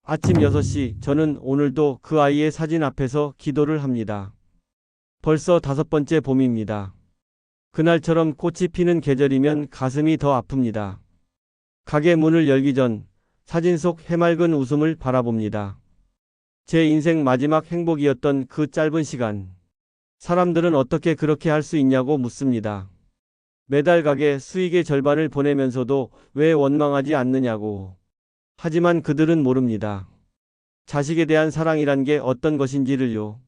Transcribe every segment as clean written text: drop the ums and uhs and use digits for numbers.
아침 6시 저는 오늘도 그 아이의 사진 앞에서 기도를 합니다. 벌써 5번째 봄입니다. 그날처럼 꽃이 피는 계절이면 가슴이 더 아픕니다. 가게 문을 열기 전 사진 속 해맑은 웃음을 바라봅니다. 제 인생 마지막 행복이었던 그 짧은 시간. 사람들은 어떻게 그렇게 할 수 있냐고 묻습니다. 매달 가게 수익의 절반을 보내면서도 왜 원망하지 않느냐고. 하지만 그들은 모릅니다. 자식에 대한 사랑이란 게 어떤 것인지를요.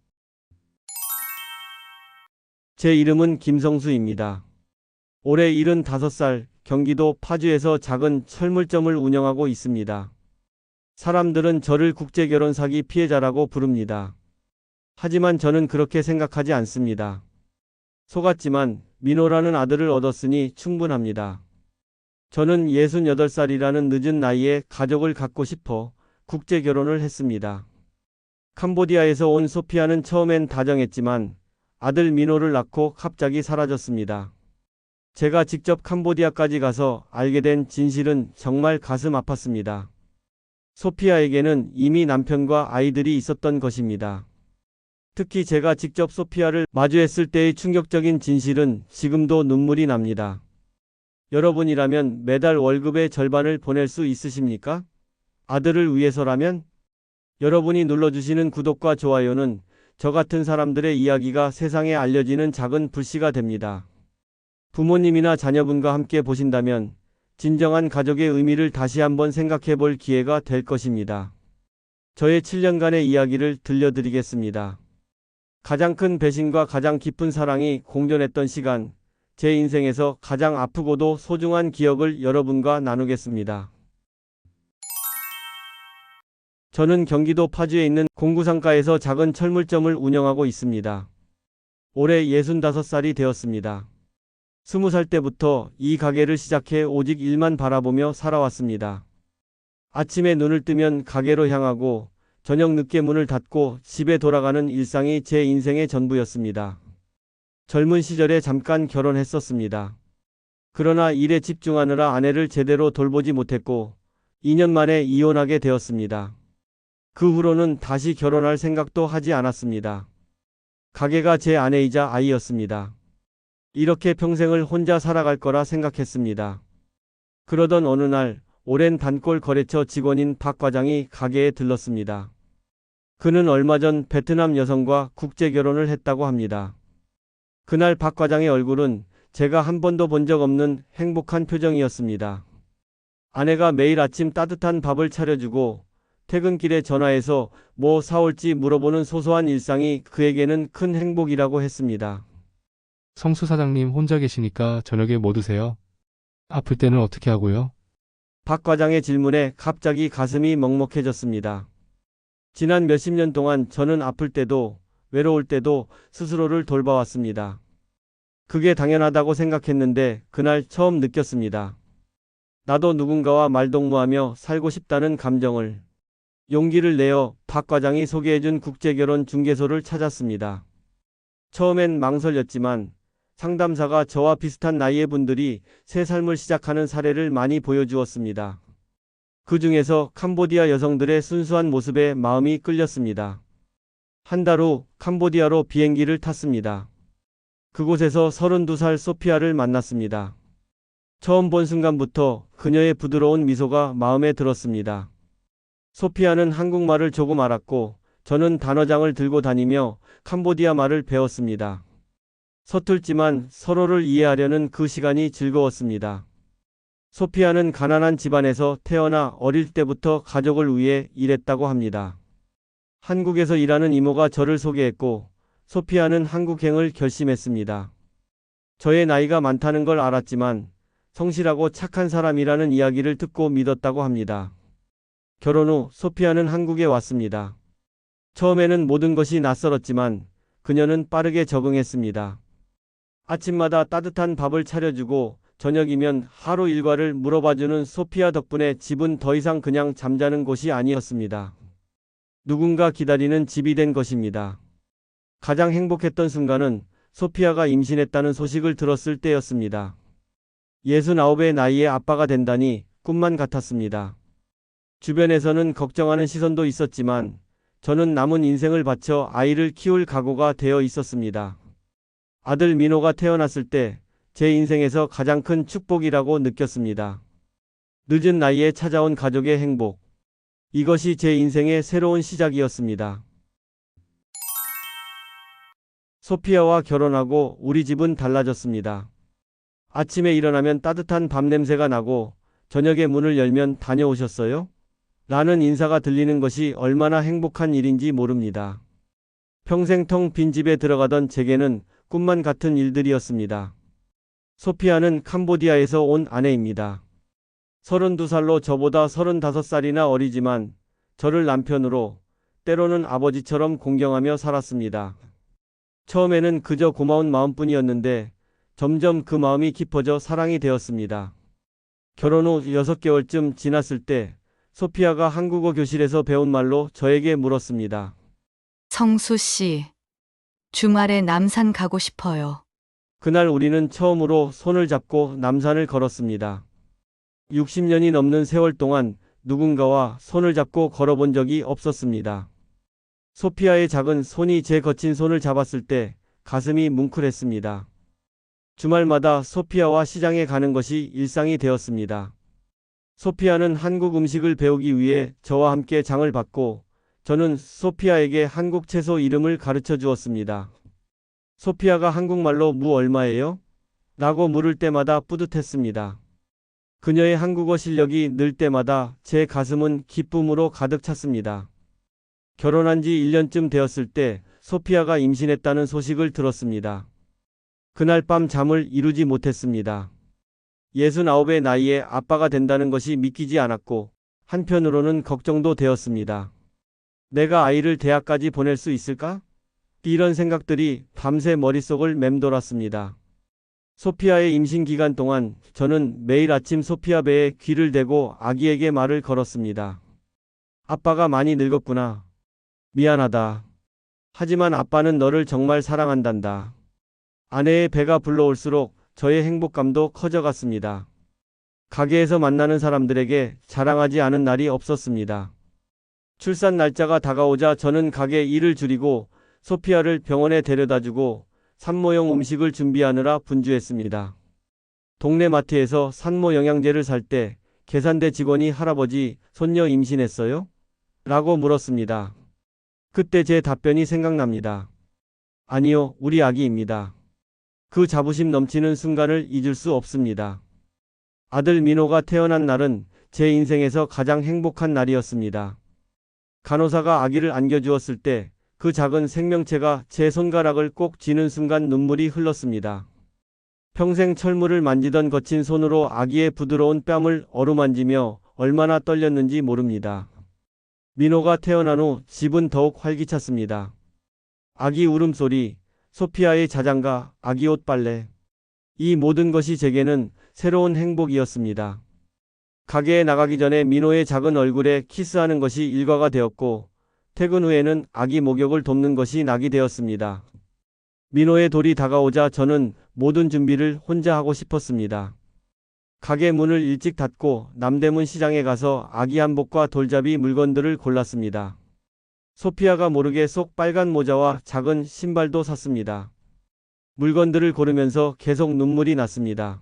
제 이름은 김성수입니다. 올해 75살, 경기도 파주에서 작은 철물점을 운영하고 있습니다. 사람들은 저를 국제결혼 사기 피해자라고 부릅니다. 하지만 저는 그렇게 생각하지 않습니다. 속았지만 민호라는 아들을 얻었으니 충분합니다. 저는 68살이라는 늦은 나이에 가족을 갖고 싶어 국제결혼을 했습니다. 캄보디아에서 온 소피아는 처음엔 다정했지만 아들 민호를 낳고 갑자기 사라졌습니다. 제가 직접 캄보디아까지 가서 알게 된 진실은 정말 가슴 아팠습니다. 소피아에게는 이미 남편과 아이들이 있었던 것입니다. 특히 제가 직접 소피아를 마주했을 때의 충격적인 진실은 지금도 눈물이 납니다. 여러분이라면 매달 월급의 절반을 보낼 수 있으십니까? 아들을 위해서라면? 여러분이 눌러주시는 구독과 좋아요는 저 같은 사람들의 이야기가 세상에 알려지는 작은 불씨가 됩니다. 부모님이나 자녀분과 함께 보신다면 진정한 가족의 의미를 다시 한번 생각해 볼 기회가 될 것입니다. 저의 7년간의 이야기를 들려드리겠습니다. 가장 큰 배신과 가장 깊은 사랑이 공존했던 시간, 제 인생에서 가장 아프고도 소중한 기억을 여러분과 나누겠습니다. 저는 경기도 파주에 있는 공구상가에서 작은 철물점을 운영하고 있습니다. 올해 65살이 되었습니다. 20살 때부터 이 가게를 시작해 오직 일만 바라보며 살아왔습니다. 아침에 눈을 뜨면 가게로 향하고 저녁 늦게 문을 닫고 집에 돌아가는 일상이 제 인생의 전부였습니다. 젊은 시절에 잠깐 결혼했었습니다. 그러나 일에 집중하느라 아내를 제대로 돌보지 못했고 2년 만에 이혼하게 되었습니다. 그 후로는 다시 결혼할 생각도 하지 않았습니다. 가게가 제 아내이자 아이였습니다. 이렇게 평생을 혼자 살아갈 거라 생각했습니다. 그러던 어느 날 오랜 단골 거래처 직원인 박 과장이 가게에 들렀습니다. 그는 얼마 전 베트남 여성과 국제 결혼을 했다고 합니다. 그날 박 과장의 얼굴은 제가 한 번도 본 적 없는 행복한 표정이었습니다. 아내가 매일 아침 따뜻한 밥을 차려주고 퇴근길에 전화해서 뭐 사올지 물어보는 소소한 일상이 그에게는 큰 행복이라고 했습니다. 성수 사장님 혼자 계시니까 저녁에 뭐 드세요? 아플 때는 어떻게 하고요? 박 과장의 질문에 갑자기 가슴이 먹먹해졌습니다. 지난 몇십 년 동안 저는 아플 때도 외로울 때도 스스로를 돌봐왔습니다. 그게 당연하다고 생각했는데 그날 처음 느꼈습니다. 나도 누군가와 말동무하며 살고 싶다는 감정을. 용기를 내어 박 과장이 소개해준 국제결혼 중개소를 찾았습니다. 처음엔 망설였지만 상담사가 저와 비슷한 나이의 분들이 새 삶을 시작하는 사례를 많이 보여주었습니다. 그 중에서 캄보디아 여성들의 순수한 모습에 마음이 끌렸습니다. 한 달 후 캄보디아로 비행기를 탔습니다. 그곳에서 32살 소피아를 만났습니다. 처음 본 순간부터 그녀의 부드러운 미소가 마음에 들었습니다. 소피아는 한국말을 조금 알았고 저는 단어장을 들고 다니며 캄보디아 말을 배웠습니다. 서툴지만 서로를 이해하려는 그 시간이 즐거웠습니다. 소피아는 가난한 집안에서 태어나 어릴 때부터 가족을 위해 일했다고 합니다. 한국에서 일하는 이모가 저를 소개했고 소피아는 한국행을 결심했습니다. 저의 나이가 많다는 걸 알았지만 성실하고 착한 사람이라는 이야기를 듣고 믿었다고 합니다. 결혼 후 소피아는 한국에 왔습니다. 처음에는 모든 것이 낯설었지만 그녀는 빠르게 적응했습니다. 아침마다 따뜻한 밥을 차려주고 저녁이면 하루 일과를 물어봐주는 소피아 덕분에 집은 더 이상 그냥 잠자는 곳이 아니었습니다. 누군가 기다리는 집이 된 것입니다. 가장 행복했던 순간은 소피아가 임신했다는 소식을 들었을 때였습니다. 69의 나이에 아빠가 된다니 꿈만 같았습니다. 주변에서는 걱정하는 시선도 있었지만 저는 남은 인생을 바쳐 아이를 키울 각오가 되어 있었습니다. 아들 민호가 태어났을 때 제 인생에서 가장 큰 축복이라고 느꼈습니다. 늦은 나이에 찾아온 가족의 행복. 이것이 제 인생의 새로운 시작이었습니다. 소피아와 결혼하고 우리 집은 달라졌습니다. 아침에 일어나면 따뜻한 밥 냄새가 나고 저녁에 문을 열면 다녀오셨어요? 라는 인사가 들리는 것이 얼마나 행복한 일인지 모릅니다. 평생 텅 빈 집에 들어가던 제게는 꿈만 같은 일들이었습니다. 소피아는 캄보디아에서 온 아내입니다. 32살로 저보다 35살이나 어리지만 저를 남편으로, 때로는 아버지처럼 공경하며 살았습니다. 처음에는 그저 고마운 마음뿐이었는데 점점 그 마음이 깊어져 사랑이 되었습니다. 결혼 후 6개월쯤 지났을 때 소피아가 한국어 교실에서 배운 말로 저에게 물었습니다. 성수 씨, 주말에 남산 가고 싶어요. 그날 우리는 처음으로 손을 잡고 남산을 걸었습니다. 60년이 넘는 세월 동안 누군가와 손을 잡고 걸어본 적이 없었습니다. 소피아의 작은 손이 제 거친 손을 잡았을 때 가슴이 뭉클했습니다. 주말마다 소피아와 시장에 가는 것이 일상이 되었습니다. 소피아는 한국 음식을 배우기 위해 저와 함께 장을 봤고 저는 소피아에게 한국 채소 이름을 가르쳐 주었습니다. 소피아가 한국말로 무 얼마예요? 라고 물을 때마다 뿌듯했습니다. 그녀의 한국어 실력이 늘 때마다 제 가슴은 기쁨으로 가득 찼습니다. 결혼한 지 1년쯤 되었을 때 소피아가 임신했다는 소식을 들었습니다. 그날 밤 잠을 이루지 못했습니다. 69의 나이에 아빠가 된다는 것이 믿기지 않았고 한편으로는 걱정도 되었습니다. 내가 아이를 대학까지 보낼 수 있을까? 이런 생각들이 밤새 머릿속을 맴돌았습니다. 소피아의 임신 기간 동안 저는 매일 아침 소피아 배에 귀를 대고 아기에게 말을 걸었습니다. 아빠가 많이 늙었구나. 미안하다. 하지만 아빠는 너를 정말 사랑한단다. 아내의 배가 불러올수록 저의 행복감도 커져갔습니다. 가게에서 만나는 사람들에게 자랑하지 않은 날이 없었습니다. 출산 날짜가 다가오자 저는 가게 일을 줄이고 소피아를 병원에 데려다주고 산모용 음식을 준비하느라 분주했습니다. 동네 마트에서 산모 영양제를 살 때 계산대 직원이 할아버지, 손녀 임신했어요? 라고 물었습니다. 그때 제 답변이 생각납니다. 아니요, 우리 아기입니다. 그 자부심 넘치는 순간을 잊을 수 없습니다. 아들 민호가 태어난 날은 제 인생에서 가장 행복한 날이었습니다. 간호사가 아기를 안겨주었을 때 그 작은 생명체가 제 손가락을 꼭 쥐는 순간 눈물이 흘렀습니다. 평생 철물을 만지던 거친 손으로 아기의 부드러운 뺨을 어루만지며 얼마나 떨렸는지 모릅니다. 민호가 태어난 후 집은 더욱 활기찼습니다. 아기 울음소리, 소피아의 자장가, 아기 옷 빨래. 이 모든 것이 제게는 새로운 행복이었습니다. 가게에 나가기 전에 민호의 작은 얼굴에 키스하는 것이 일과가 되었고 퇴근 후에는 아기 목욕을 돕는 것이 낙이 되었습니다. 민호의 돌이 다가오자 저는 모든 준비를 혼자 하고 싶었습니다. 가게 문을 일찍 닫고 남대문 시장에 가서 아기 한복과 돌잡이 물건들을 골랐습니다. 소피아가 모르게 속 빨간 모자와 작은 신발도 샀습니다. 물건들을 고르면서 계속 눈물이 났습니다.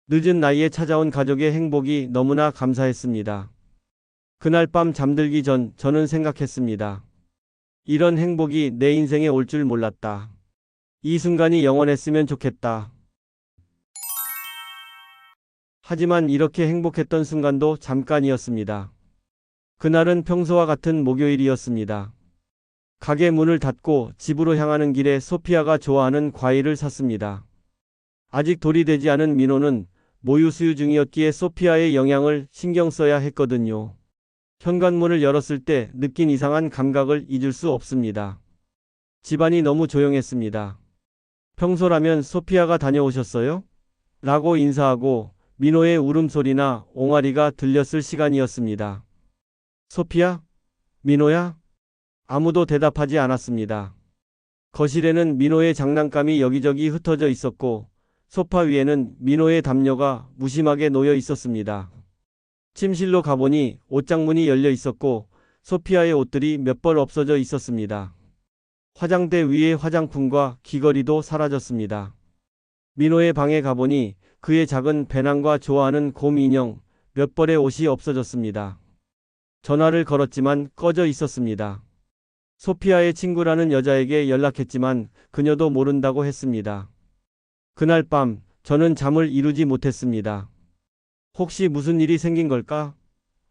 늦은 나이에 찾아온 가족의 행복이 너무나 감사했습니다. 그날 밤 잠들기 전 저는 생각했습니다. 이런 행복이 내 인생에 올 줄 몰랐다. 이 순간이 영원했으면 좋겠다. 하지만 이렇게 행복했던 순간도 잠깐이었습니다. 그날은 평소와 같은 목요일이었습니다. 가게 문을 닫고 집으로 향하는 길에 소피아가 좋아하는 과일을 샀습니다. 아직 돌이 되지 않은 민호는 모유 수유 중이었기에 소피아의 영양을 신경 써야 했거든요. 현관문을 열었을 때 느낀 이상한 감각을 잊을 수 없습니다. 집안이 너무 조용했습니다. 평소라면 소피아가 다녀오셨어요? 라고 인사하고 민호의 울음소리나 옹알이가 들렸을 시간이었습니다. 소피아? 민호야? 아무도 대답하지 않았습니다. 거실에는 민호의 장난감이 여기저기 흩어져 있었고 소파 위에는 민호의 담요가 무심하게 놓여 있었습니다. 침실로 가보니 옷장문이 열려 있었고 소피아의 옷들이 몇 벌 없어져 있었습니다. 화장대 위의 화장품과 귀걸이도 사라졌습니다. 민호의 방에 가보니 그의 작은 배낭과 좋아하는 곰 인형 몇 벌의 옷이 없어졌습니다. 전화를 걸었지만 꺼져 있었습니다. 소피아의 친구라는 여자에게 연락했지만 그녀도 모른다고 했습니다. 그날 밤 저는 잠을 이루지 못했습니다. 혹시 무슨 일이 생긴 걸까?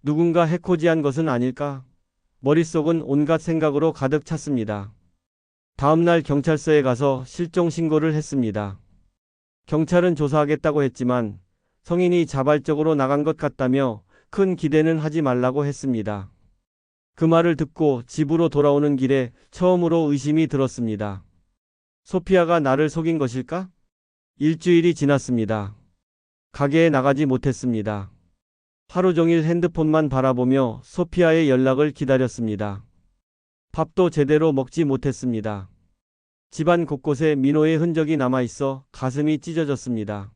누군가 해코지한 것은 아닐까? 머릿속은 온갖 생각으로 가득 찼습니다. 다음날 경찰서에 가서 실종 신고를 했습니다. 경찰은 조사하겠다고 했지만 성인이 자발적으로 나간 것 같다며 큰 기대는 하지 말라고 했습니다. 그 말을 듣고 집으로 돌아오는 길에 처음으로 의심이 들었습니다. 소피아가 나를 속인 것일까? 일주일이 지났습니다. 가게에 나가지 못했습니다. 하루 종일 핸드폰만 바라보며 소피아의 연락을 기다렸습니다. 밥도 제대로 먹지 못했습니다. 집안 곳곳에 민호의 흔적이 남아있어 가슴이 찢어졌습니다.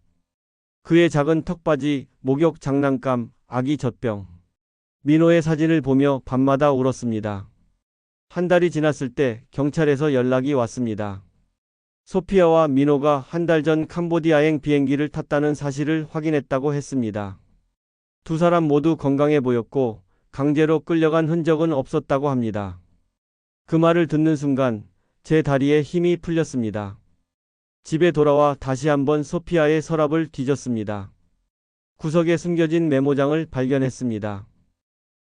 그의 작은 턱받이, 목욕 장난감, 아기 젖병. 민호의 사진을 보며 밤마다 울었습니다. 한 달이 지났을 때 경찰에서 연락이 왔습니다. 소피아와 민호가 한 달 전 캄보디아행 비행기를 탔다는 사실을 확인했다고 했습니다. 두 사람 모두 건강해 보였고 강제로 끌려간 흔적은 없었다고 합니다. 그 말을 듣는 순간 제 다리에 힘이 풀렸습니다. 집에 돌아와 다시 한번 소피아의 서랍을 뒤졌습니다. 구석에 숨겨진 메모장을 발견했습니다.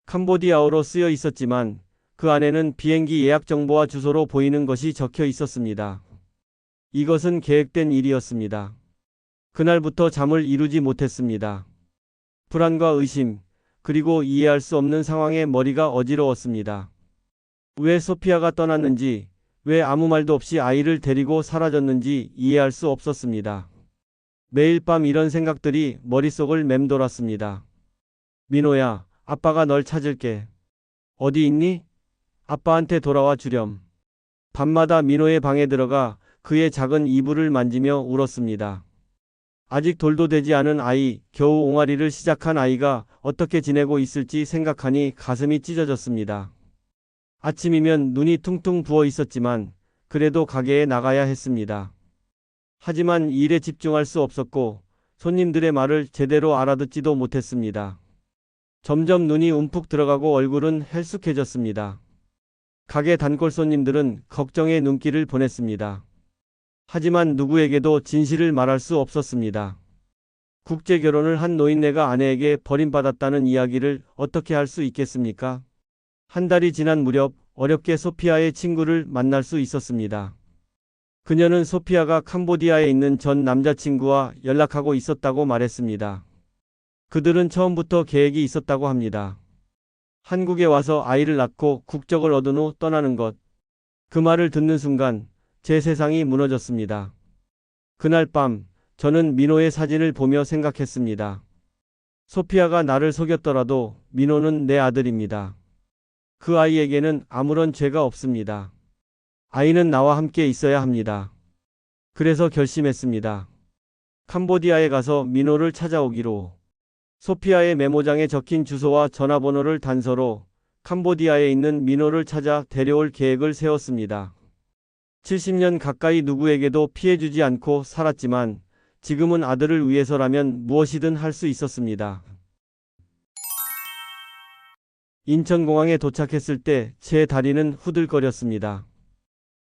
캄보디아어로 쓰여 있었지만 그 안에는 비행기 예약 정보와 주소로 보이는 것이 적혀 있었습니다. 이것은 계획된 일이었습니다. 그날부터 잠을 이루지 못했습니다. 불안과 의심, 그리고 이해할 수 없는 상황에 머리가 어지러웠습니다. 왜 소피아가 떠났는지, 왜 아무 말도 없이 아이를 데리고 사라졌는지 이해할 수 없었습니다. 매일 밤 이런 생각들이 머릿속을 맴돌았습니다. 민호야, 아빠가 널 찾을게. 어디 있니? 아빠한테 돌아와 주렴. 밤마다 민호의 방에 들어가 그의 작은 이불을 만지며 울었습니다. 아직 돌도 되지 않은 아이, 겨우 옹알이를 시작한 아이가 어떻게 지내고 있을지 생각하니 가슴이 찢어졌습니다. 아침이면 눈이 퉁퉁 부어 있었지만 그래도 가게에 나가야 했습니다. 하지만 일에 집중할 수 없었고 손님들의 말을 제대로 알아듣지도 못했습니다. 점점 눈이 움푹 들어가고 얼굴은 헬쑥해졌습니다. 가게 단골 손님들은 걱정의 눈길을 보냈습니다. 하지만 누구에게도 진실을 말할 수 없었습니다. 국제 결혼을 한 노인네가 아내에게 버림받았다는 이야기를 어떻게 할 수 있겠습니까? 한 달이 지난 무렵 어렵게 소피아의 친구를 만날 수 있었습니다. 그녀는 소피아가 캄보디아에 있는 전 남자친구와 연락하고 있었다고 말했습니다. 그들은 처음부터 계획이 있었다고 합니다. 한국에 와서 아이를 낳고 국적을 얻은 후 떠나는 것. 그 말을 듣는 순간 제 세상이 무너졌습니다. 그날 밤 저는 민호의 사진을 보며 생각했습니다. 소피아가 나를 속였더라도 민호는 내 아들입니다. 그 아이에게는 아무런 죄가 없습니다. 아이는 나와 함께 있어야 합니다. 그래서 결심했습니다. 캄보디아에 가서 민호를 찾아오기로. 소피아의 메모장에 적힌 주소와 전화번호를 단서로 캄보디아에 있는 민호를 찾아 데려올 계획을 세웠습니다. 70년 가까이 누구에게도 피해주지 않고 살았지만 지금은 아들을 위해서라면 무엇이든 할 수 있었습니다. 인천공항에 도착했을 때 제 다리는 후들거렸습니다.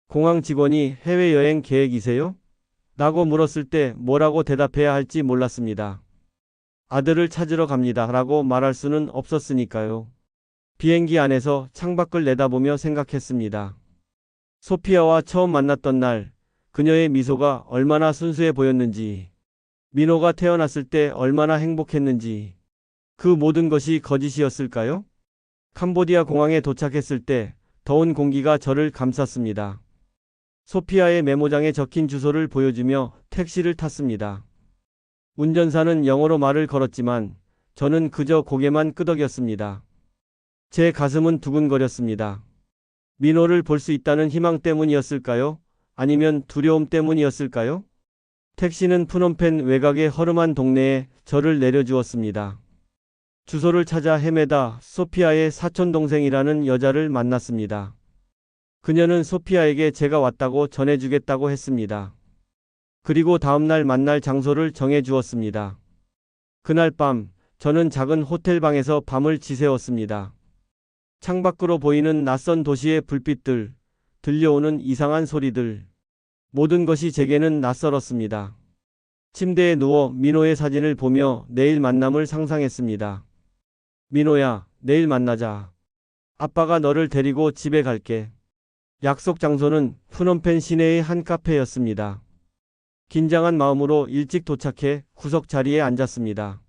공항 직원이 해외여행 계획이세요? 라고 물었을 때 뭐라고 대답해야 할지 몰랐습니다. 아들을 찾으러 갑니다. 라고 말할 수는 없었으니까요. 비행기 안에서 창밖을 내다보며 생각했습니다. 소피아와 처음 만났던 날, 그녀의 미소가 얼마나 순수해 보였는지, 민호가 태어났을 때 얼마나 행복했는지, 그 모든 것이 거짓이었을까요? 캄보디아 공항에 도착했을 때 더운 공기가 저를 감쌌습니다. 소피아의 메모장에 적힌 주소를 보여주며 택시를 탔습니다. 운전사는 영어로 말을 걸었지만 저는 그저 고개만 끄덕였습니다. 제 가슴은 두근거렸습니다. 민호를 볼 수 있다는 희망 때문이었을까요? 아니면 두려움 때문이었을까요? 택시는 푸놈펜 외곽의 허름한 동네에 저를 내려주었습니다. 주소를 찾아 헤매다 소피아의 사촌동생이라는 여자를 만났습니다. 그녀는 소피아에게 제가 왔다고 전해주겠다고 했습니다. 그리고 다음날 만날 장소를 정해 주었습니다. 그날 밤, 저는 작은 호텔 방에서 밤을 지새웠습니다. 창밖으로 보이는 낯선 도시의 불빛들, 들려오는 이상한 소리들, 모든 것이 제게는 낯설었습니다. 침대에 누워 민호의 사진을 보며 내일 만남을 상상했습니다. 민호야, 내일 만나자. 아빠가 너를 데리고 집에 갈게. 약속 장소는 프놈펜 시내의 한 카페였습니다. 긴장한 마음으로 일찍 도착해 구석 자리에 앉았습니다.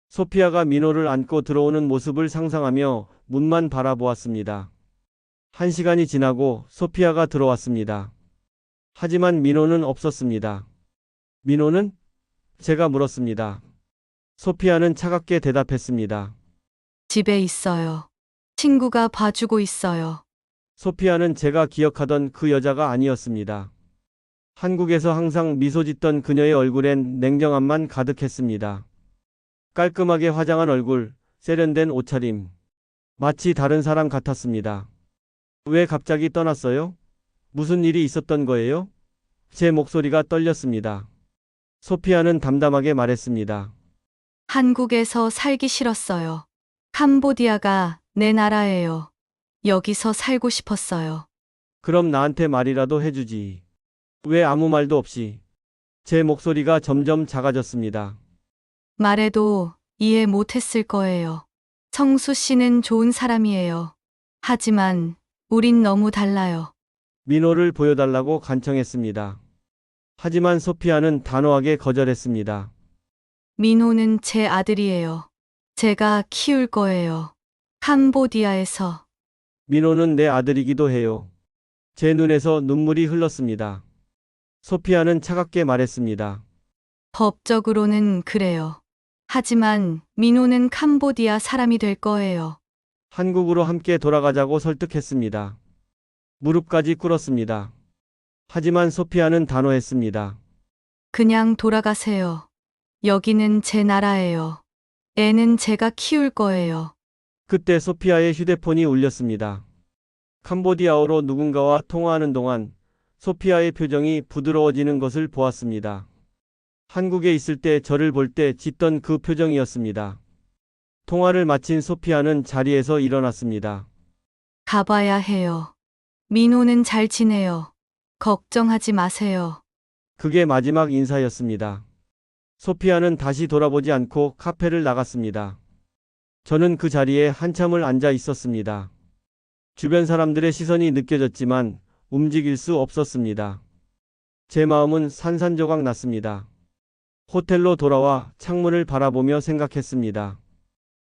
소피아가 민호를 안고 들어오는 모습을 상상하며 문만 바라보았습니다. 1시간이 지나고 소피아가 들어왔습니다. 하지만 민호는 없었습니다. 민호는? 제가 물었습니다. 소피아는 차갑게 대답했습니다. 집에 있어요. 친구가 봐주고 있어요. 소피아는 제가 기억하던 그 여자가 아니었습니다. 한국에서 항상 미소 짓던 그녀의 얼굴엔 냉정함만 가득했습니다. 깔끔하게 화장한 얼굴, 세련된 옷차림. 마치 다른 사람 같았습니다. 왜 갑자기 떠났어요? 무슨 일이 있었던 거예요? 제 목소리가 떨렸습니다. 소피아는 담담하게 말했습니다. 한국에서 살기 싫었어요. 캄보디아가 내 나라예요. 여기서 살고 싶었어요. 그럼 나한테 말이라도 해주지. 왜 아무 말도 없이? 제 목소리가 점점 작아졌습니다. 말해도 이해 못했을 거예요. 성수 씨는 좋은 사람이에요. 하지만 우린 너무 달라요. 민호를 보여달라고 간청했습니다. 하지만 소피아는 단호하게 거절했습니다. 민호는 제 아들이에요. 제가 키울 거예요. 캄보디아에서. 민호는 내 아들이기도 해요. 제 눈에서 눈물이 흘렀습니다. 소피아는 차갑게 말했습니다. 법적으로는 그래요. 하지만 민호는 캄보디아 사람이 될 거예요. 한국으로 함께 돌아가자고 설득했습니다. 무릎까지 꿇었습니다. 하지만 소피아는 단호했습니다. 그냥 돌아가세요. 여기는 제 나라예요. 애는 제가 키울 거예요. 그때 소피아의 휴대폰이 울렸습니다. 캄보디아어로 누군가와 통화하는 동안 소피아의 표정이 부드러워지는 것을 보았습니다. 한국에 있을 때 저를 볼 때 짓던 그 표정이었습니다. 통화를 마친 소피아는 자리에서 일어났습니다. 가봐야 해요. 민호는 잘 지내요. 걱정하지 마세요. 그게 마지막 인사였습니다. 소피아는 다시 돌아보지 않고 카페를 나갔습니다. 저는 그 자리에 한참을 앉아 있었습니다. 주변 사람들의 시선이 느껴졌지만 움직일 수 없었습니다. 제 마음은 산산조각 났습니다. 호텔로 돌아와 창문을 바라보며 생각했습니다.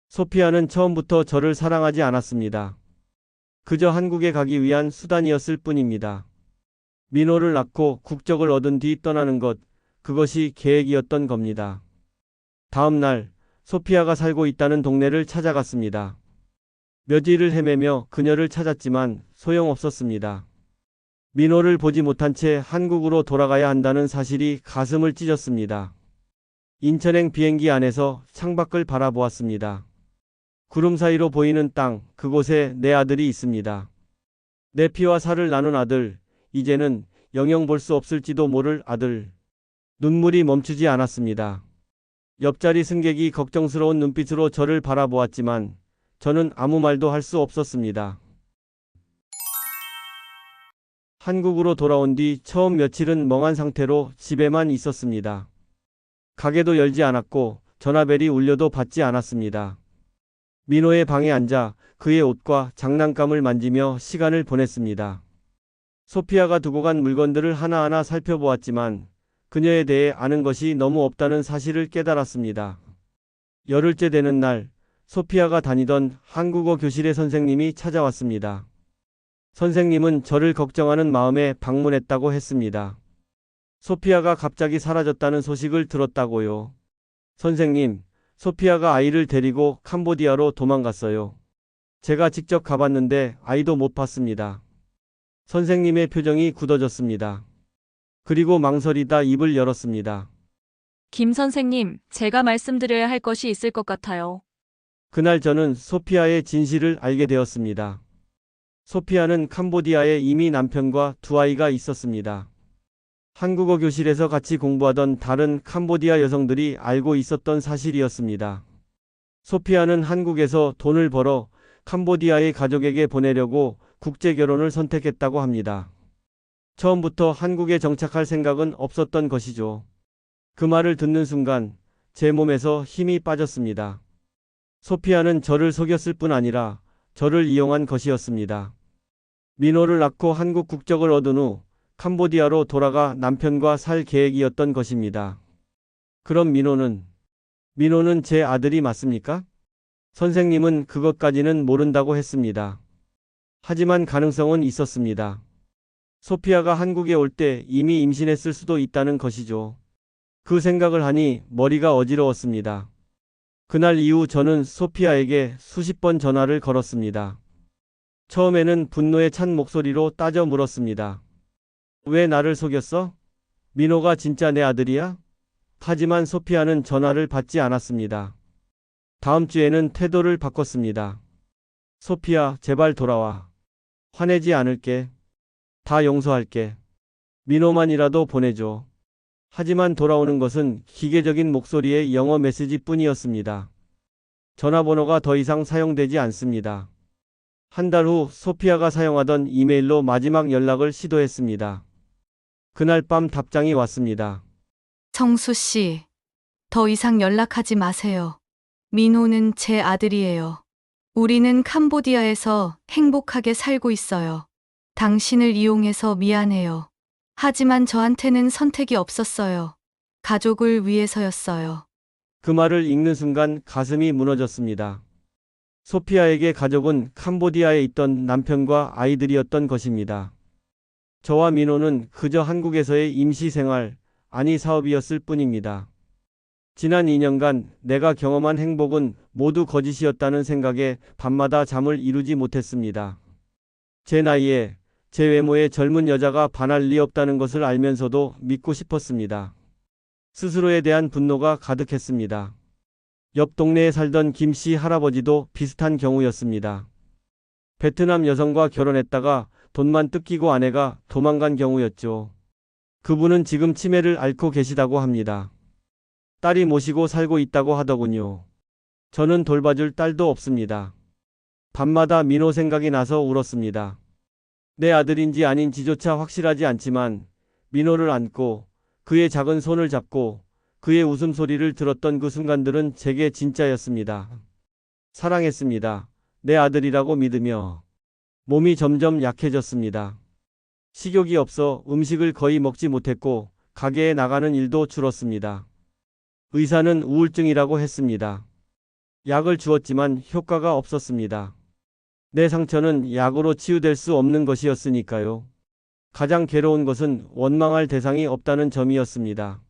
소피아는 처음부터 저를 사랑하지 않았습니다. 그저 한국에 가기 위한 수단이었을 뿐입니다. 민호를 낳고 국적을 얻은 뒤 떠나는 것, 그것이 계획이었던 겁니다. 다음 날, 소피아가 살고 있다는 동네를 찾아갔습니다. 몇 일을 헤매며 그녀를 찾았지만 소용없었습니다. 민호를 보지 못한 채 한국으로 돌아가야 한다는 사실이 가슴을 찢었습니다. 인천행 비행기 안에서 창밖을 바라보았습니다. 구름 사이로 보이는 땅, 그곳에 내 아들이 있습니다. 내 피와 살을 나눈 아들, 이제는 영영 볼 수 없을지도 모를 아들. 눈물이 멈추지 않았습니다. 옆자리 승객이 걱정스러운 눈빛으로 저를 바라보았지만 저는 아무 말도 할 수 없었습니다. 한국으로 돌아온 뒤 처음 며칠은 멍한 상태로 집에만 있었습니다. 가게도 열지 않았고 전화벨이 울려도 받지 않았습니다. 민호의 방에 앉아 그의 옷과 장난감을 만지며 시간을 보냈습니다. 소피아가 두고 간 물건들을 하나하나 살펴보았지만 그녀에 대해 아는 것이 너무 없다는 사실을 깨달았습니다. 열흘째 되는 날, 소피아가 다니던 한국어 교실의 선생님이 찾아왔습니다. 선생님은 저를 걱정하는 마음에 방문했다고 했습니다. 소피아가 갑자기 사라졌다는 소식을 들었다고요. 선생님, 소피아가 아이를 데리고 캄보디아로 도망갔어요. 제가 직접 가봤는데 아이도 못 봤습니다. 선생님의 표정이 굳어졌습니다. 그리고 망설이다 입을 열었습니다. 김 선생님, 제가 말씀드려야 할 것이 있을 것 같아요. 그날 저는 소피아의 진실을 알게 되었습니다. 소피아는 캄보디아에 이미 남편과 두 아이가 있었습니다. 한국어 교실에서 같이 공부하던 다른 캄보디아 여성들이 알고 있었던 사실이었습니다. 소피아는 한국에서 돈을 벌어 캄보디아의 가족에게 보내려고 국제 결혼을 선택했다고 합니다. 처음부터 한국에 정착할 생각은 없었던 것이죠. 그 말을 듣는 순간 제 몸에서 힘이 빠졌습니다. 소피아는 저를 속였을 뿐 아니라 저를 이용한 것이었습니다. 민호를 낳고 한국 국적을 얻은 후 캄보디아로 돌아가 남편과 살 계획이었던 것입니다. 그럼 민호는 제 아들이 맞습니까? 선생님은 그것까지는 모른다고 했습니다. 하지만 가능성은 있었습니다. 소피아가 한국에 올 때 이미 임신했을 수도 있다는 것이죠. 그 생각을 하니 머리가 어지러웠습니다. 그날 이후 저는 소피아에게 수십 번 전화를 걸었습니다. 처음에는 분노에 찬 목소리로 따져 물었습니다. 왜 나를 속였어? 민호가 진짜 내 아들이야? 하지만 소피아는 전화를 받지 않았습니다. 다음 주에는 태도를 바꿨습니다. 소피아, 제발 돌아와. 화내지 않을게. 다 용서할게. 민호만이라도 보내줘. 하지만 돌아오는 것은 기계적인 목소리의 영어 메시지 뿐이었습니다. 전화번호가 더 이상 사용되지 않습니다. 한 달 후 소피아가 사용하던 이메일로 마지막 연락을 시도했습니다. 그날 밤 답장이 왔습니다. 정수 씨, 더 이상 연락하지 마세요. 민호는 제 아들이에요. 우리는 캄보디아에서 행복하게 살고 있어요. 당신을 이용해서 미안해요. 하지만 저한테는 선택이 없었어요. 가족을 위해서였어요. 그 말을 읽는 순간 가슴이 무너졌습니다. 소피아에게 가족은 캄보디아에 있던 남편과 아이들이었던 것입니다. 저와 민호는 그저 한국에서의 임시 생활, 아니 사업이었을 뿐입니다. 지난 2년간 내가 경험한 행복은 모두 거짓이었다는 생각에 밤마다 잠을 이루지 못했습니다. 제 나이에, 제 외모에 젊은 여자가 반할 리 없다는 것을 알면서도 믿고 싶었습니다. 스스로에 대한 분노가 가득했습니다. 옆 동네에 살던 김 씨 할아버지도 비슷한 경우였습니다. 베트남 여성과 결혼했다가 돈만 뜯기고 아내가 도망간 경우였죠. 그분은 지금 치매를 앓고 계시다고 합니다. 딸이 모시고 살고 있다고 하더군요. 저는 돌봐줄 딸도 없습니다. 밤마다 민호 생각이 나서 울었습니다. 내 아들인지 아닌지조차 확실하지 않지만 민호를 안고 그의 작은 손을 잡고 그의 웃음소리를 들었던 그 순간들은 제게 진짜였습니다. 사랑했습니다. 내 아들이라고 믿으며 몸이 점점 약해졌습니다. 식욕이 없어 음식을 거의 먹지 못했고 가게에 나가는 일도 줄었습니다. 의사는 우울증이라고 했습니다. 약을 주었지만 효과가 없었습니다. 내 상처는 약으로 치유될 수 없는 것이었으니까요. 가장 괴로운 것은 원망할 대상이 없다는 점이었습니다.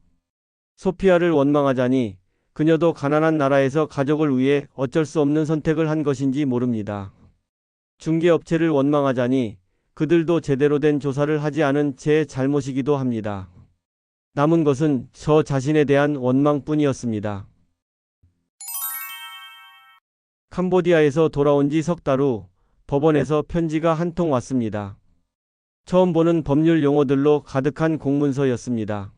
소피아를 원망하자니 그녀도 가난한 나라에서 가족을 위해 어쩔 수 없는 선택을 한 것인지 모릅니다. 중개업체를 원망하자니 그들도 제대로 된 조사를 하지 않은 제 잘못이기도 합니다. 남은 것은 저 자신에 대한 원망뿐이었습니다. 캄보디아에서 돌아온 지 석 달 후 법원에서 편지가 한 통 왔습니다. 처음 보는 법률 용어들로 가득한 공문서였습니다.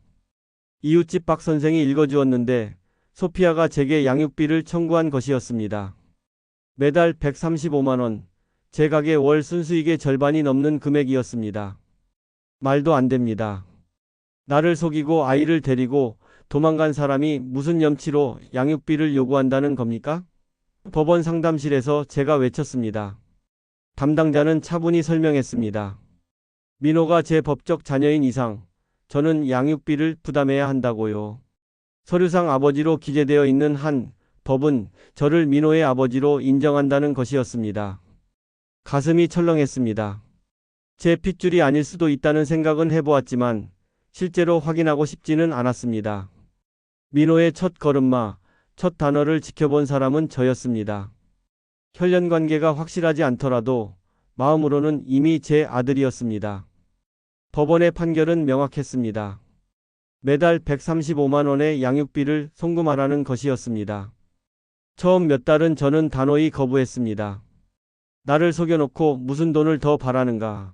이웃집 박 선생이 읽어주었는데 소피아가 제게 양육비를 청구한 것이었습니다. 매달 135만 원, 제 가게 월 순수익의 절반이 넘는 금액이었습니다. 말도 안 됩니다. 나를 속이고 아이를 데리고 도망간 사람이 무슨 염치로 양육비를 요구한다는 겁니까? 법원 상담실에서 제가 외쳤습니다. 담당자는 차분히 설명했습니다. 민호가 제 법적 자녀인 이상 저는 양육비를 부담해야 한다고요. 서류상 아버지로 기재되어 있는 한 법은 저를 민호의 아버지로 인정한다는 것이었습니다. 가슴이 철렁했습니다. 제 핏줄이 아닐 수도 있다는 생각은 해보았지만 실제로 확인하고 싶지는 않았습니다. 민호의 첫 걸음마, 첫 단어를 지켜본 사람은 저였습니다. 혈연 관계가 확실하지 않더라도 마음으로는 이미 제 아들이었습니다. 법원의 판결은 명확했습니다. 매달 135만 원의 양육비를 송금하라는 것이었습니다. 처음 몇 달은 저는 단호히 거부했습니다. 나를 속여놓고 무슨 돈을 더 바라는가.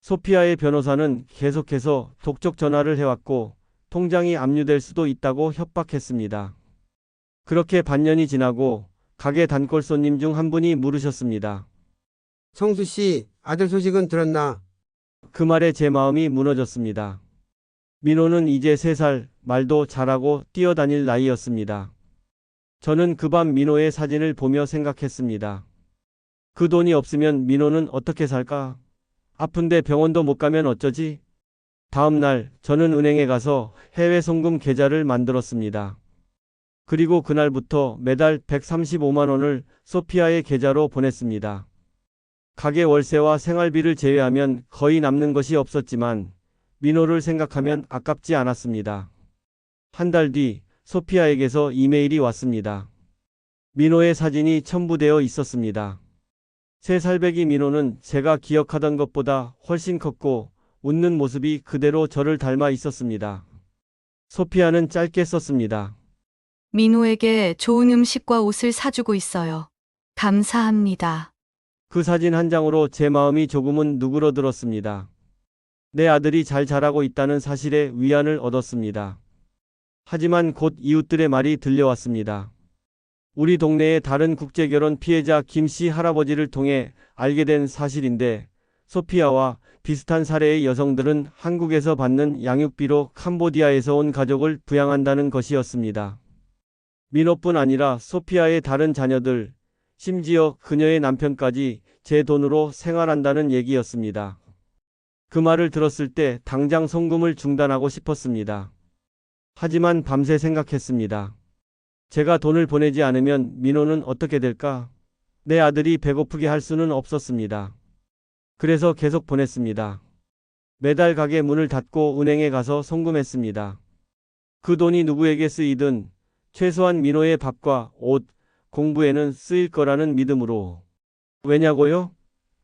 소피아의 변호사는 계속해서 독촉 전화를 해왔고 통장이 압류될 수도 있다고 협박했습니다. 그렇게 반년이 지나고 가게 단골 손님 중 한 분이 물으셨습니다. 성수 씨, 아들 소식은 들었나? 그 말에 제 마음이 무너졌습니다. 민호는 이제 3살, 말도 잘하고 뛰어다닐 나이였습니다. 저는 그 밤 민호의 사진을 보며 생각했습니다. 그 돈이 없으면 민호는 어떻게 살까? 아픈데 병원도 못 가면 어쩌지? 다음 날 저는 은행에 가서 해외 송금 계좌를 만들었습니다. 그리고 그날부터 매달 135만 원을 소피아의 계좌로 보냈습니다. 가게 월세와 생활비를 제외하면 거의 남는 것이 없었지만 민호를 생각하면 아깝지 않았습니다. 한 달 뒤 소피아에게서 이메일이 왔습니다. 민호의 사진이 첨부되어 있었습니다. 3살배기 민호는 제가 기억하던 것보다 훨씬 컸고 웃는 모습이 그대로 저를 닮아 있었습니다. 소피아는 짧게 썼습니다. 민호에게 좋은 음식과 옷을 사주고 있어요. 감사합니다. 그 사진 한 장으로 제 마음이 조금은 누그러들었습니다. 내 아들이 잘 자라고 있다는 사실에 위안을 얻었습니다. 하지만 곧 이웃들의 말이 들려왔습니다. 우리 동네의 다른 국제결혼 피해자 김 씨 할아버지를 통해 알게 된 사실인데 소피아와 비슷한 사례의 여성들은 한국에서 받는 양육비로 캄보디아에서 온 가족을 부양한다는 것이었습니다. 민호뿐 아니라 소피아의 다른 자녀들, 심지어 그녀의 남편까지 제 돈으로 생활한다는 얘기였습니다. 그 말을 들었을 때 당장 송금을 중단하고 싶었습니다. 하지만 밤새 생각했습니다. 제가 돈을 보내지 않으면 민호는 어떻게 될까? 내 아들이 배고프게 할 수는 없었습니다. 그래서 계속 보냈습니다. 매달 가게 문을 닫고 은행에 가서 송금했습니다. 그 돈이 누구에게 쓰이든 최소한 민호의 밥과 옷, 공부에는 쓰일 거라는 믿음으로. 왜냐고요?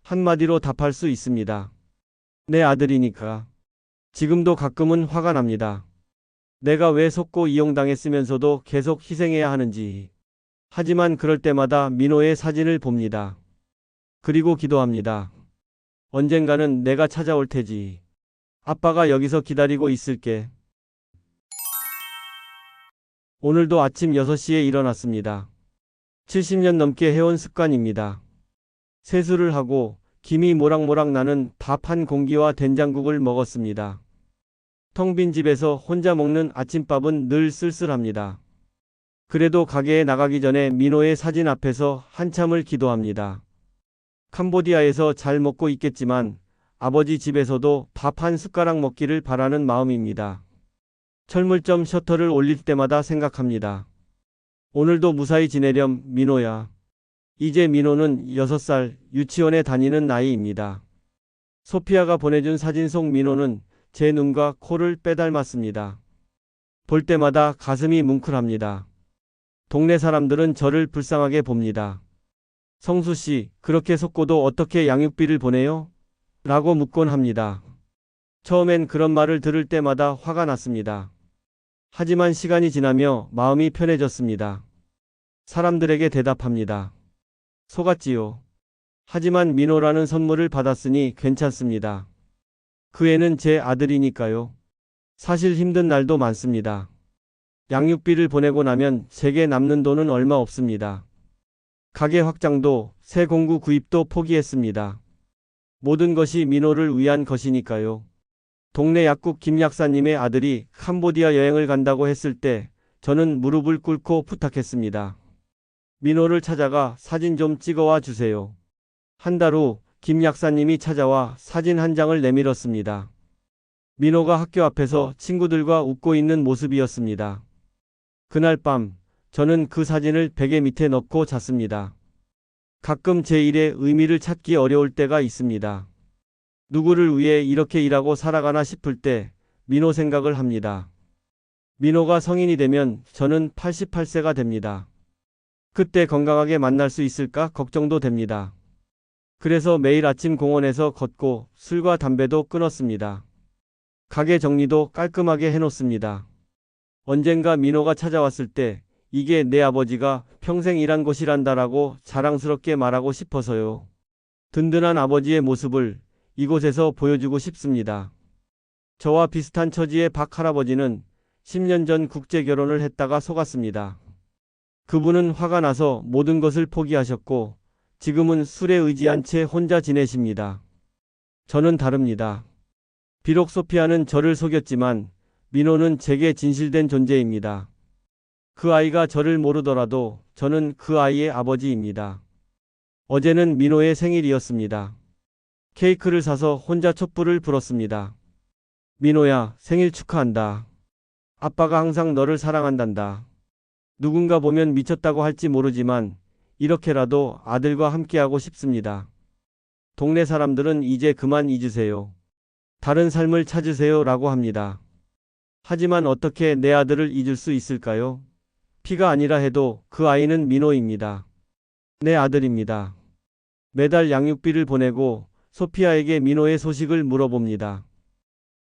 한마디로 답할 수 있습니다. 내 아들이니까. 지금도 가끔은 화가 납니다. 내가 왜 속고 이용당했으면서도 계속 희생해야 하는지. 하지만 그럴 때마다 민호의 사진을 봅니다. 그리고 기도합니다. 언젠가는 내가 찾아올 테지. 아빠가 여기서 기다리고 있을게. 오늘도 아침 6시에 일어났습니다. 70년 넘게 해온 습관입니다. 세수를 하고 김이 모락모락 나는 밥 한 공기와 된장국을 먹었습니다. 텅 빈 집에서 혼자 먹는 아침밥은 늘 쓸쓸합니다. 그래도 가게에 나가기 전에 민호의 사진 앞에서 한참을 기도합니다. 캄보디아에서 잘 먹고 있겠지만 아버지 집에서도 밥 한 숟가락 먹기를 바라는 마음입니다. 철물점 셔터를 올릴 때마다 생각합니다. 오늘도 무사히 지내렴, 민호야. 이제 민호는 6살 유치원에 다니는 나이입니다. 소피아가 보내준 사진 속 민호는 제 눈과 코를 빼닮았습니다. 볼 때마다 가슴이 뭉클합니다. 동네 사람들은 저를 불쌍하게 봅니다. 성수 씨, 그렇게 속고도 어떻게 양육비를 보내요? 라고 묻곤 합니다. 처음엔 그런 말을 들을 때마다 화가 났습니다. 하지만 시간이 지나며 마음이 편해졌습니다. 사람들에게 대답합니다. 속았지요. 하지만 민호라는 선물을 받았으니 괜찮습니다. 그 애는 제 아들이니까요. 사실 힘든 날도 많습니다. 양육비를 보내고 나면 제게 남는 돈은 얼마 없습니다. 가게 확장도 새 공구 구입도 포기했습니다. 모든 것이 민호를 위한 것이니까요. 동네 약국 김 약사님의 아들이 캄보디아 여행을 간다고 했을 때 저는 무릎을 꿇고 부탁했습니다. 민호를 찾아가 사진 좀 찍어와 주세요. 한 달 후 김 약사님이 찾아와 사진 한 장을 내밀었습니다. 민호가 학교 앞에서 친구들과 웃고 있는 모습이었습니다. 그날 밤 저는 그 사진을 베개 밑에 넣고 잤습니다. 가끔 제 일의 의미를 찾기 어려울 때가 있습니다. 누구를 위해 이렇게 일하고 살아가나 싶을 때 민호 생각을 합니다. 민호가 성인이 되면 저는 88세가 됩니다. 그때 건강하게 만날 수 있을까 걱정도 됩니다. 그래서 매일 아침 공원에서 걷고 술과 담배도 끊었습니다. 가게 정리도 깔끔하게 해놓습니다. 언젠가 민호가 찾아왔을 때 이게 내 아버지가 평생 일한 곳이란다라고 자랑스럽게 말하고 싶어서요. 든든한 아버지의 모습을 이곳에서 보여주고 싶습니다. 저와 비슷한 처지의 박 할아버지는 10년 전 국제 결혼을 했다가 속았습니다. 그분은 화가 나서 모든 것을 포기하셨고 지금은 술에 의지한 채 혼자 지내십니다. 저는 다릅니다. 비록 소피아는 저를 속였지만 민호는 제게 진실된 존재입니다. 그 아이가 저를 모르더라도 저는 그 아이의 아버지입니다. 어제는 민호의 생일이었습니다. 케이크를 사서 혼자 촛불을 불었습니다. 민호야, 생일 축하한다. 아빠가 항상 너를 사랑한단다. 누군가 보면 미쳤다고 할지 모르지만 이렇게라도 아들과 함께하고 싶습니다. 동네 사람들은 이제 그만 잊으세요. 다른 삶을 찾으세요 라고 합니다. 하지만 어떻게 내 아들을 잊을 수 있을까요? 피가 아니라 해도 그 아이는 민호입니다. 내 아들입니다. 매달 양육비를 보내고 소피아에게 민호의 소식을 물어봅니다.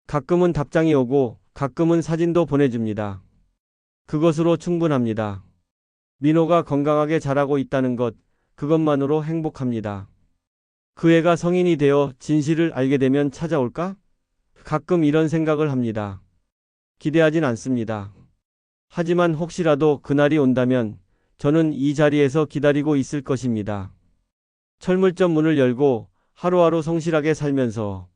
가끔은 답장이 오고 가끔은 사진도 보내줍니다. 그것으로 충분합니다. 민호가 건강하게 자라고 있다는 것, 그것만으로 행복합니다. 그 애가 성인이 되어 진실을 알게 되면 찾아올까? 가끔 이런 생각을 합니다. 기대하진 않습니다. 하지만 혹시라도 그날이 온다면 저는 이 자리에서 기다리고 있을 것입니다. 철물점 문을 열고 하루하루 성실하게 살면서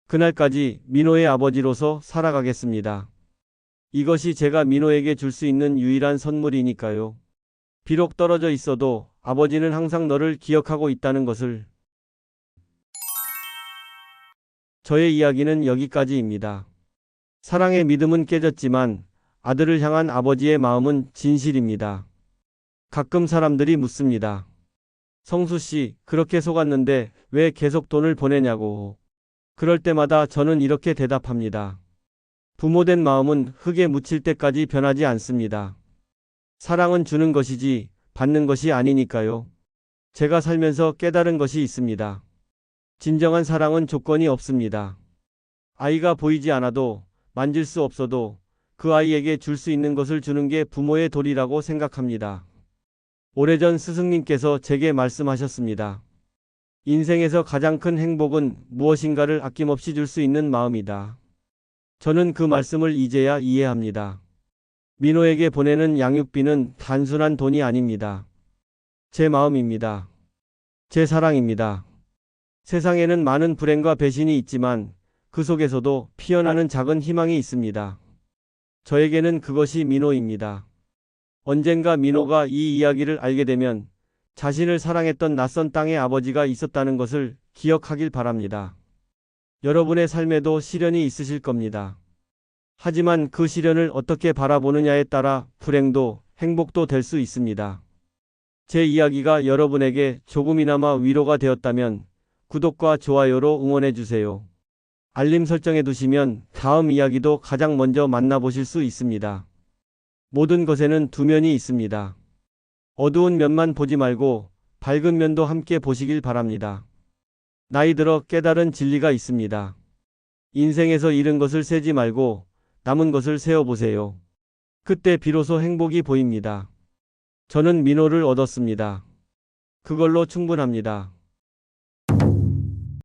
그날까지 민호의 아버지로서 살아가겠습니다. 이것이 제가 민호에게 줄 수 있는 유일한 선물이니까요. 비록 떨어져 있어도 아버지는 항상 너를 기억하고 있다는 것을. 저의 이야기는 여기까지입니다. 사랑의 믿음은 깨졌지만 아들을 향한 아버지의 마음은 진실입니다. 가끔 사람들이 묻습니다. 성수 씨, 그렇게 속았는데 왜 계속 돈을 보내냐고. 그럴 때마다 저는 이렇게 대답합니다. 부모된 마음은 흙에 묻힐 때까지 변하지 않습니다. 사랑은 주는 것이지 받는 것이 아니니까요. 제가 살면서 깨달은 것이 있습니다. 진정한 사랑은 조건이 없습니다. 아이가 보이지 않아도 만질 수 없어도 그 아이에게 줄 수 있는 것을 주는 게 부모의 도리라고 생각합니다. 오래전 스승님께서 제게 말씀하셨습니다. 인생에서 가장 큰 행복은 무엇인가를 아낌없이 줄 수 있는 마음이다. 저는 그 말씀을 이제야 이해합니다. 민호에게 보내는 양육비는 단순한 돈이 아닙니다. 제 마음입니다. 제 사랑입니다. 세상에는 많은 불행과 배신이 있지만 그 속에서도 피어나는 작은 희망이 있습니다. 저에게는 그것이 민호입니다. 언젠가 민호가 이 이야기를 알게 되면 자신을 사랑했던 낯선 땅에 아버지가 있었다는 것을 기억하길 바랍니다. 여러분의 삶에도 시련이 있으실 겁니다. 하지만 그 시련을 어떻게 바라보느냐에 따라 불행도 행복도 될 수 있습니다. 제 이야기가 여러분에게 조금이나마 위로가 되었다면 구독과 좋아요로 응원해 주세요. 알림 설정해 두시면 다음 이야기도 가장 먼저 만나보실 수 있습니다. 모든 것에는 두 면이 있습니다. 어두운 면만 보지 말고 밝은 면도 함께 보시길 바랍니다. 나이 들어 깨달은 진리가 있습니다. 인생에서 잃은 것을 세지 말고 남은 것을 세어보세요. 그때 비로소 행복이 보입니다. 저는 민호를 얻었습니다. 그걸로 충분합니다.